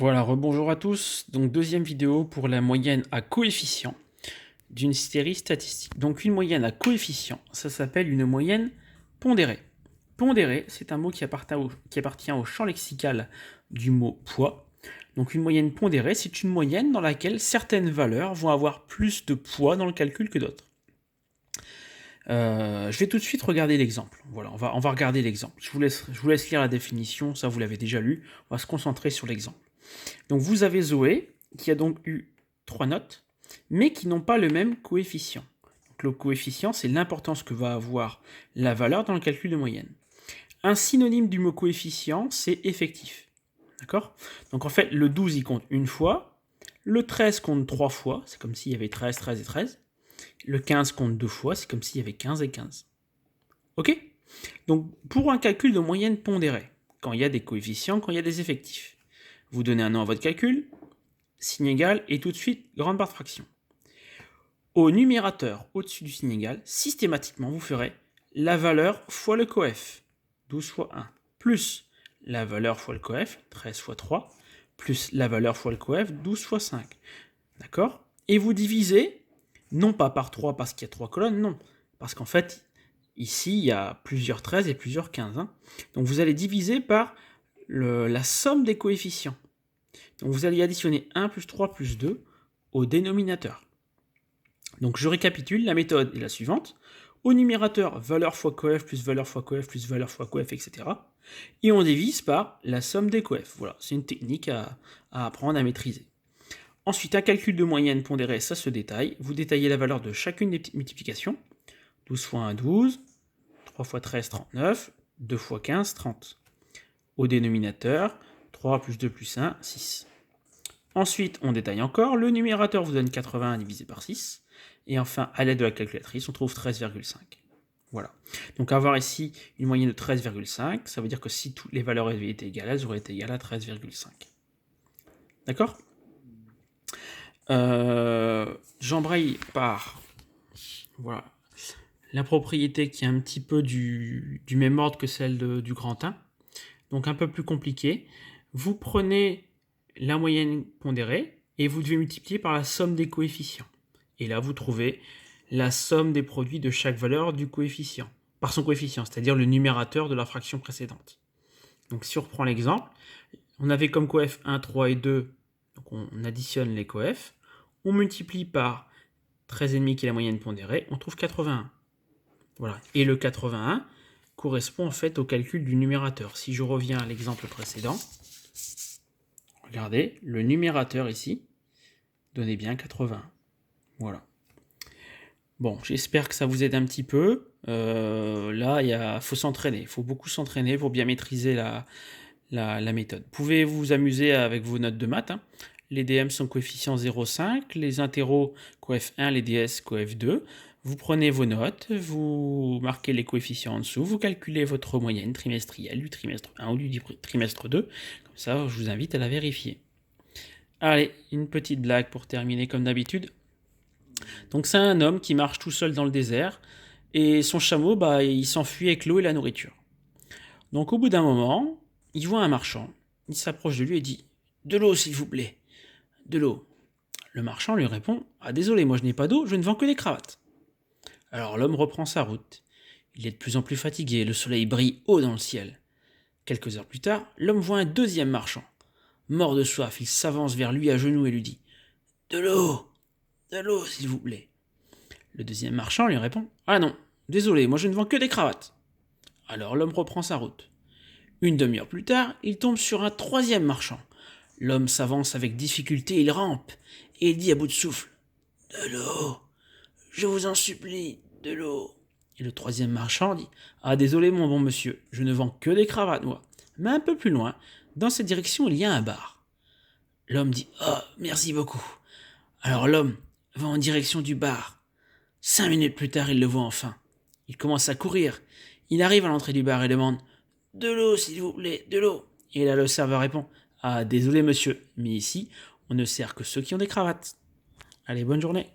Voilà, rebonjour à tous. Donc deuxième vidéo pour la moyenne à coefficient d'une série statistique. Donc une moyenne à coefficient, ça s'appelle une moyenne pondérée. Pondérée, c'est un mot qui appartient au champ lexical du mot poids. Donc une moyenne pondérée, c'est une moyenne dans laquelle certaines valeurs vont avoir plus de poids dans le calcul que d'autres. Je vais tout de suite regarder l'exemple. Voilà, on va regarder l'exemple. Je vous laisse lire la définition, ça vous l'avez déjà lu. On va se concentrer sur l'exemple. Donc vous avez Zoé, qui a donc eu 3 notes, mais qui n'ont pas le même coefficient. Donc le coefficient, c'est l'importance que va avoir la valeur dans le calcul de moyenne. Un synonyme du mot coefficient, c'est effectif. D'accord? Donc en fait, le 12, il compte une fois, le 13 compte 3 fois, c'est comme s'il y avait 13, 13 et 13. Le 15 compte 2 fois, c'est comme s'il y avait 15 et 15. Ok? Donc pour un calcul de moyenne pondérée, quand il y a des coefficients, quand il y a des effectifs, vous donnez un nom à votre calcul, signe égal, et tout de suite, grande barre de fraction. Au numérateur, au-dessus du signe égal, systématiquement, vous ferez la valeur fois le coef, 12 fois 1, plus la valeur fois le coef, 13 fois 3, plus la valeur fois le coef, 12 fois 5. D'accord? Et vous divisez, non pas par 3 parce qu'il y a 3 colonnes, non. Parce qu'en fait, ici, il y a plusieurs 13 et plusieurs 15. Donc vous allez diviser par la somme des coefficients. Donc vous allez additionner 1 plus 3 plus 2 au dénominateur. Donc je récapitule, la méthode est la suivante. Au numérateur, valeur fois coef plus valeur fois coef plus valeur fois coef, etc. Et on divise par la somme des coef. Voilà, c'est une technique à apprendre à maîtriser. Ensuite, un calcul de moyenne pondérée, ça se détaille. Vous détaillez la valeur de chacune des petites multiplications. 12 fois 1, 12. 3 fois 13, 39. 2 fois 15, 30. Au dénominateur, 3 plus 2 plus 1, 6. Ensuite, on détaille encore. Le numérateur vous donne 81 divisé par 6. Et enfin, à l'aide de la calculatrice, on trouve 13,5. Voilà. Donc avoir ici une moyenne de 13,5, ça veut dire que si toutes les valeurs avaient été égales, elles auraient été égales à 13,5. D'accord? J'embraye par voilà, la propriété qui est un petit peu du même ordre que celle du grand 1. Donc un peu plus compliqué. Vous prenez la moyenne pondérée et vous devez multiplier par la somme des coefficients. Et là, vous trouvez la somme des produits de chaque valeur du coefficient, par son coefficient, c'est-à-dire le numérateur de la fraction précédente. Donc si on reprend l'exemple, on avait comme coef 1, 3 et 2, donc on additionne les coefs, on multiplie par 13,5 qui est la moyenne pondérée, on trouve 81. Voilà. Et le 81 correspond en fait au calcul du numérateur. Si je reviens à l'exemple précédent, regardez, le numérateur ici donnait bien 81. Voilà. Bon, j'espère que ça vous aide un petit peu. Là, il faut s'entraîner. Il faut beaucoup s'entraîner pour bien maîtriser la méthode. Vous pouvez vous amuser avec vos notes de maths. Les DM sont coefficient 0,5, les interros coef 1, les DS coef 2. Vous prenez vos notes, vous marquez les coefficients en dessous, vous calculez votre moyenne trimestrielle du trimestre 1 ou du trimestre 2. Comme ça, je vous invite à la vérifier. Allez, une petite blague pour terminer comme d'habitude. Donc c'est un homme qui marche tout seul dans le désert et son chameau, il s'enfuit avec l'eau et la nourriture. Donc au bout d'un moment, il voit un marchand. Il s'approche de lui et dit « De l'eau, s'il vous plaît. De l'eau. » Le marchand lui répond « Ah désolé, moi je n'ai pas d'eau, je ne vends que des cravates. » Alors l'homme reprend sa route. Il est de plus en plus fatigué, le soleil brille haut dans le ciel. Quelques heures plus tard, l'homme voit un deuxième marchand. Mort de soif, il s'avance vers lui à genoux et lui dit « De l'eau, s'il vous plaît. » Le deuxième marchand lui répond « Ah non, désolé, moi je ne vends que des cravates. » Alors l'homme reprend sa route. Une demi-heure plus tard, il tombe sur un troisième marchand. L'homme s'avance avec difficulté, il rampe, et il dit à bout de souffle « De l'eau, je vous en supplie, de l'eau. » Et le troisième marchand dit « Ah désolé mon bon monsieur, je ne vends que des cravates, moi. » Mais un peu plus loin, dans cette direction, il y a un bar. L'homme dit « Oh, merci beaucoup. » Alors l'homme va en direction du bar. 5 minutes plus tard, il le voit enfin. Il commence à courir. Il arrive à l'entrée du bar et demande « De l'eau, s'il vous plaît, de l'eau. » Et là, le serveur répond « Ah, désolé monsieur, mais ici, on ne sert que ceux qui ont des cravates. » Allez, bonne journée.